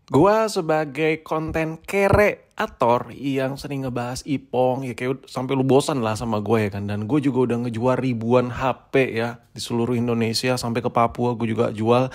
Gua sebagai konten kreator yang sering ngebahas Ipong, ya kayak sampai lu bosan lah sama gue ya kan. Dan gue juga udah ngejual ribuan HP ya di seluruh Indonesia sampai ke Papua gue juga jual.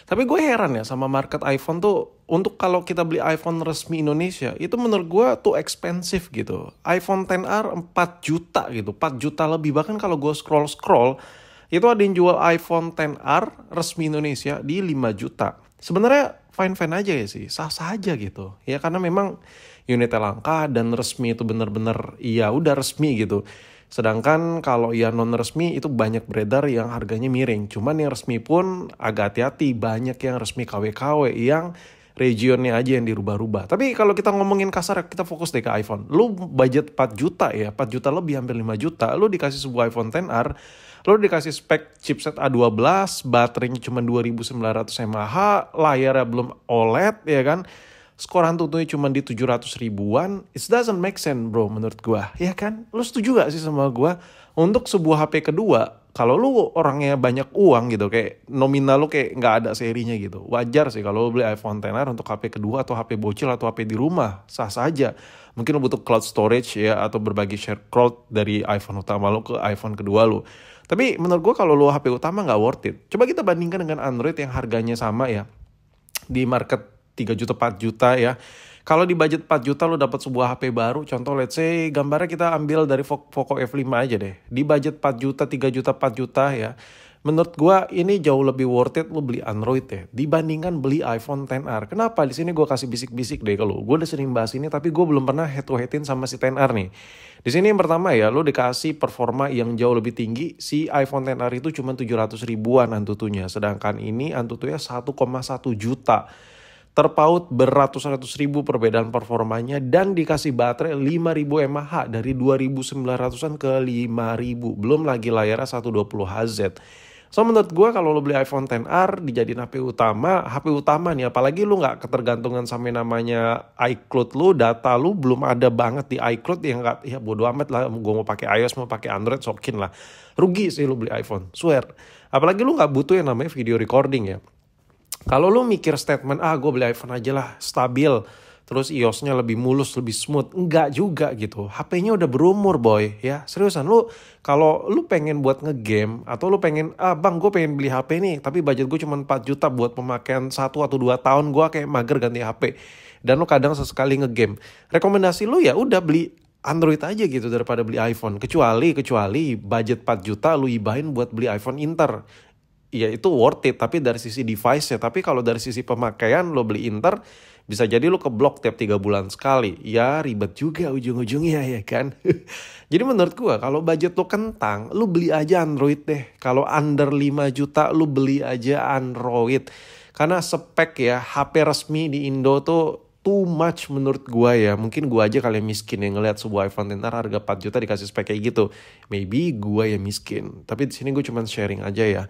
Tapi gue heran ya sama market iPhone tuh, untuk kalau kita beli iPhone resmi Indonesia itu menurut gue tuh expensive gitu. iPhone XR 4 juta gitu, 4 juta lebih. Bahkan kalau gue scroll-scroll itu ada yang jual iPhone XR resmi Indonesia di 5 juta. Sebenarnya fine-fine aja ya sih, sah-sah aja gitu. Ya karena memang unitnya langka dan resmi itu bener-bener ya udah resmi gitu. Sedangkan kalau yang non resmi itu banyak beredar yang harganya miring. Cuman yang resmi pun agak hati-hati, banyak yang resmi KW-KW yang regionnya aja yang dirubah-rubah. Tapi kalau kita ngomongin kasar, kita fokus deh ke iPhone. Lu budget 4 juta ya, 4 juta lebih hampir 5 juta, lu dikasih sebuah iPhone XR, lu dikasih spek chipset A12, baterainya cuma 2900 mAh, layarnya belum OLED ya kan. Skor Antutunya cuma di 700 ribuan. It doesn't make sense bro menurut gua. Ya kan? Lu setuju gak sih sama gua? Untuk sebuah HP kedua, kalau lu orangnya banyak uang gitu, kayak nominal lu kayak nggak ada serinya gitu, wajar sih kalau lu beli iPhone XR untuk HP kedua atau HP bocil atau HP di rumah, sah saja. Mungkin lu butuh cloud storage ya, atau berbagi share cloud dari iPhone utama lu ke iPhone kedua lu. Tapi menurut gua kalau lu HP utama nggak worth it. Coba kita bandingkan dengan Android yang harganya sama ya, di market 3 juta 4 juta ya. Kalau di budget 4 juta lu dapat sebuah HP baru, contoh let's say gambarnya kita ambil dari Poco F5 aja deh. Di budget 4 juta, 3 juta, 4 juta ya. Menurut gua ini jauh lebih worth it lu beli Android ya dibandingkan beli iPhone XR. Kenapa? Di sini gua kasih bisik-bisik deh kalau gua udah sering bahas ini, tapi gua belum pernah head to headin sama si XR nih. Di sini yang pertama ya, lu dikasih performa yang jauh lebih tinggi. Si iPhone XR itu cuma 700 ribuan Antutunya, sedangkan ini Antutunya 1,1 juta. Terpaut beratus-ratus ribu perbedaan performanya dan dikasih baterai 5000 mAh dari 2900-an ke 5000. Belum lagi layarnya 120Hz. So menurut gue kalau lo beli iPhone XR dijadiin HP utama nih, apalagi lu nggak ketergantungan sama namanya iCloud lu, data lu belum ada banget di iCloud, yang nggak, ya bodo amat lah, gue mau pakai iOS mau pakai Android sokin lah, rugi sih lu beli iPhone, swear. Apalagi lu nggak butuh yang namanya video recording ya. Kalau lu mikir statement, gue beli iPhone aja lah, stabil, terus iOS-nya lebih mulus, lebih smooth. Enggak juga gitu. HP-nya udah berumur boy, ya. Seriusan, kalau lu pengen buat ngegame, atau lu pengen, bang gue pengen beli HP nih, tapi budget gue cuma 4 juta buat pemakaian 1 atau 2 tahun, gue kayak mager ganti HP. Dan lu kadang sesekali ngegame. Rekomendasi lu ya udah beli Android aja gitu daripada beli iPhone. Kecuali budget 4 juta lu ibahin buat beli iPhone Inter. Ya itu worth it, tapi dari sisi device ya. Tapi kalau dari sisi pemakaian lo beli Inter, bisa jadi lo keblok tiap 3 bulan sekali. Ya ribet juga ujung-ujungnya ya kan. Jadi menurut gua kalau budget lo kentang, lo beli aja Android deh. Kalau under 5 juta lo beli aja Android. Karena spek ya HP resmi di Indo tuh too much menurut gua ya. Mungkin gua aja kali yang miskin yang ngeliat sebuah iPhone XR harga 4 juta dikasih spek kayak gitu. Maybe gua yang miskin. Tapi di sini gue cuma sharing aja ya.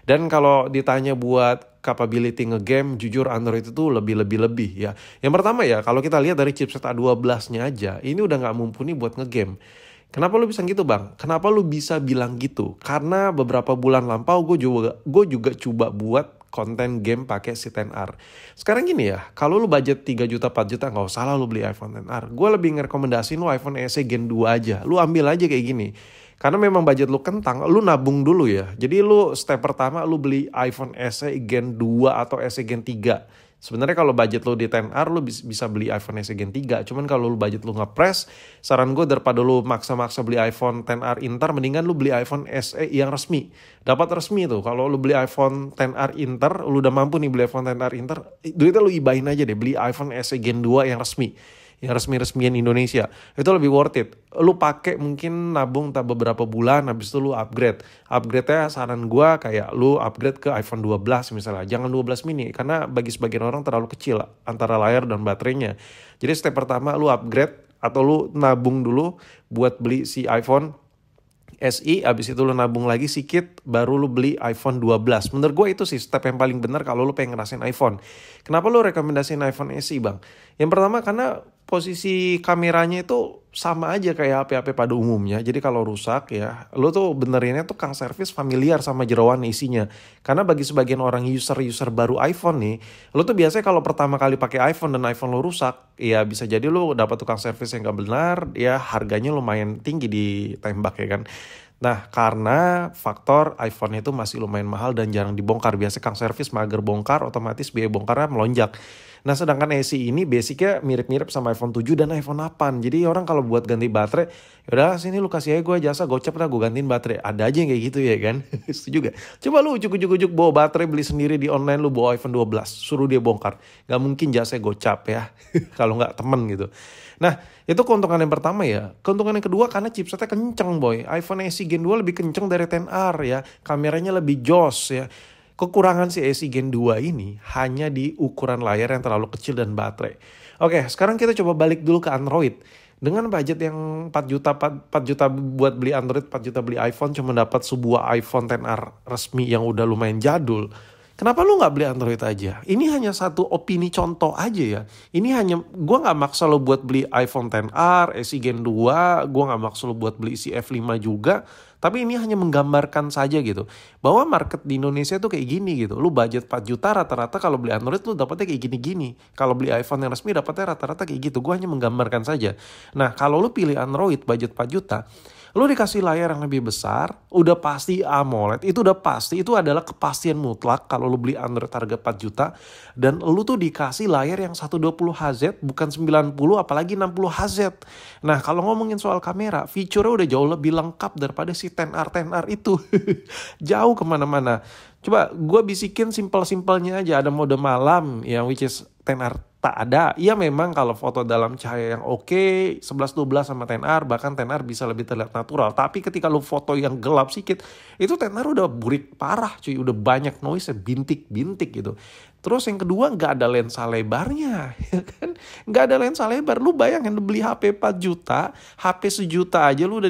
Dan kalau ditanya buat capability ngegame, jujur Android itu lebih ya. Yang pertama ya, kalau kita lihat dari chipset A12-nya aja, ini udah nggak mumpuni buat ngegame. Kenapa lu bisa gitu bang? Kenapa lu bisa bilang gitu? Karena beberapa bulan lampau gue juga coba buat konten game pakai si XR. Sekarang gini ya, kalau lu budget 3 juta 4 juta nggak usah lah lu beli iPhone XR. Gue lebih ngerekomendasiin lu iPhone SE Gen 2 aja. Lu ambil aja kayak gini. Karena memang budget lu kentang, lu nabung dulu ya. Jadi lu step pertama lu beli iPhone SE Gen 2 atau SE Gen 3. Sebenarnya kalau budget lu di XR lu bisa beli iPhone SE Gen 3. Cuman kalau lu budget lu ngepres, saran gue daripada lu maksa-maksa beli iPhone XR Inter, mendingan lu beli iPhone SE yang resmi. Dapat resmi tuh. Kalau lu beli iPhone XR Inter, lu udah mampu nih beli iPhone XR Inter, duitnya lu ibahin aja deh beli iPhone SE Gen 2 yang resmi. Yang resmi-resmian Indonesia, itu lebih worth it. Lu pakai mungkin nabung tak beberapa bulan, habis itu lu upgrade-nya saran gua kayak lu upgrade ke iPhone 12 misalnya, jangan 12 mini karena bagi sebagian orang terlalu kecil antara layar dan baterainya. Jadi step pertama lu upgrade atau lu nabung dulu buat beli si iPhone SI, abis itu lu nabung lagi sedikit, baru lu beli iPhone 12. Menurut gue itu sih step yang paling benar kalau lu pengen ngerasain iPhone. Kenapa lu rekomendasiin iPhone SI bang? Yang pertama karena posisi kameranya itu sama aja kayak HP-HP pada umumnya. Jadi kalau rusak ya, lo tuh benerinnya tuh kang servis familiar sama jeroan isinya. Karena bagi sebagian orang user baru iPhone nih, lo tuh biasanya kalau pertama kali pakai iPhone dan iPhone lo rusak, ya bisa jadi lo dapat tukang servis yang gak benar, ya harganya lumayan tinggi ditembak ya kan. Nah, karena faktor iPhone itu masih lumayan mahal dan jarang dibongkar. Biasanya kang servis mager bongkar, otomatis biaya bongkarnya melonjak. Nah, sedangkan SE ini basicnya mirip-mirip sama iPhone 7 dan iPhone 8. Jadi orang kalau buat ganti baterai, yaudah sini lu kasih aja gue jasa gocap dah gue gantiin baterai. Ada aja yang kayak gitu ya kan. Setuju gak? Coba lu ujuk-ujuk bawa baterai beli sendiri di online, lu bawa iPhone 12. Suruh dia bongkar. Gak mungkin jasa gocap ya. Kalau gak temen gitu. Nah, itu keuntungan yang pertama ya. Keuntungan yang kedua karena chipsetnya kenceng boy. iPhone SE Gen 2 lebih kenceng dari XR ya. Kameranya lebih jos ya. Kekurangan si SE Gen 2 ini hanya di ukuran layar yang terlalu kecil dan baterai. Oke, sekarang kita coba balik dulu ke Android. Dengan budget yang 4 juta buat beli Android, 4 juta beli iPhone, cuma dapat sebuah iPhone XR resmi yang udah lumayan jadul. Kenapa lu gak beli Android aja? Ini hanya satu opini contoh aja ya. Ini hanya, gue gak maksa lo buat beli iPhone XR, SE Gen 2, gue gak maksa lo buat beli si F5 juga. Tapi ini hanya menggambarkan saja gitu. Bahwa market di Indonesia tuh kayak gini gitu. Lu budget 4 juta rata-rata kalau beli Android lu dapetnya kayak gini-gini. Kalau beli iPhone yang resmi dapetnya rata-rata kayak gitu. Gue hanya menggambarkan saja. Nah kalau lu pilih Android budget 4 juta. Lu dikasih layar yang lebih besar, udah pasti AMOLED, itu udah pasti, itu adalah kepastian mutlak kalau lu beli Android harga 4 juta, dan lu tuh dikasih layar yang 120Hz, bukan 90, apalagi 60Hz. Nah kalau ngomongin soal kamera, fiturnya udah jauh lebih lengkap daripada si XR itu. Jauh kemana-mana. Coba gue bisikin simpel-simpelnya aja, ada mode malam yang which is XR tak ada. Iya memang kalau foto dalam cahaya yang oke, 11-12 sama XR, bahkan XR bisa lebih terlihat natural. Tapi ketika lu foto yang gelap sedikit, itu XR udah burik parah cuy, udah banyak noise, bintik-bintik gitu. Terus yang kedua nggak ada lensa lebarnya, ya kan? Nggak ada lensa lebar. Lu bayangin lu beli HP 4 juta, HP sejuta aja lu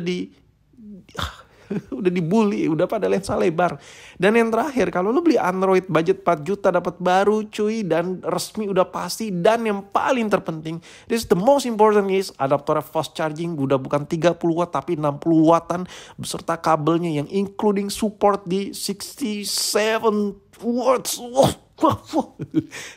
udah dibully, udah pada lensa lebar. Dan yang terakhir, kalau lu beli Android budget 4 juta dapat baru cuy, dan resmi udah pasti. Dan yang paling terpenting, this is the most important is adaptor fast charging, udah bukan 30 watt tapi 60 wattan beserta kabelnya yang including support di 67 watts.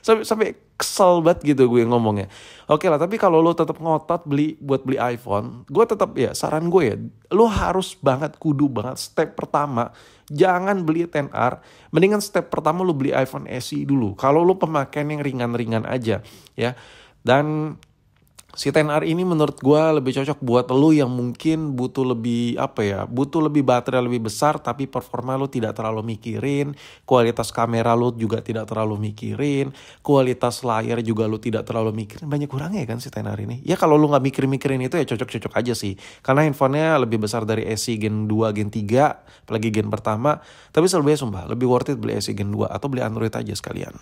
sampai kesel banget gitu gue ngomongnya. Oke lah, tapi kalau lo tetap ngotot buat beli iPhone, gue tetap ya saran gue ya, lo harus banget, kudu banget step pertama, jangan beli XR, mendingan step pertama lo beli iPhone SE dulu. Kalau lo pemakaian yang ringan-ringan aja ya. Dan si XR ini menurut gue lebih cocok buat lo yang mungkin butuh lebih butuh lebih baterai lebih besar, tapi performa lo tidak terlalu mikirin, kualitas kamera lo juga tidak terlalu mikirin, kualitas layar juga lo tidak terlalu mikirin. Banyak kurangnya kan si XR ini. Ya kalau lo nggak mikirin itu ya cocok-cocok aja sih. Karena handphonenya lebih besar dari SE Gen 2, Gen 3, apalagi Gen pertama. Tapi selebihnya sumpah lebih worth it beli SE Gen 2 atau beli Android aja sekalian.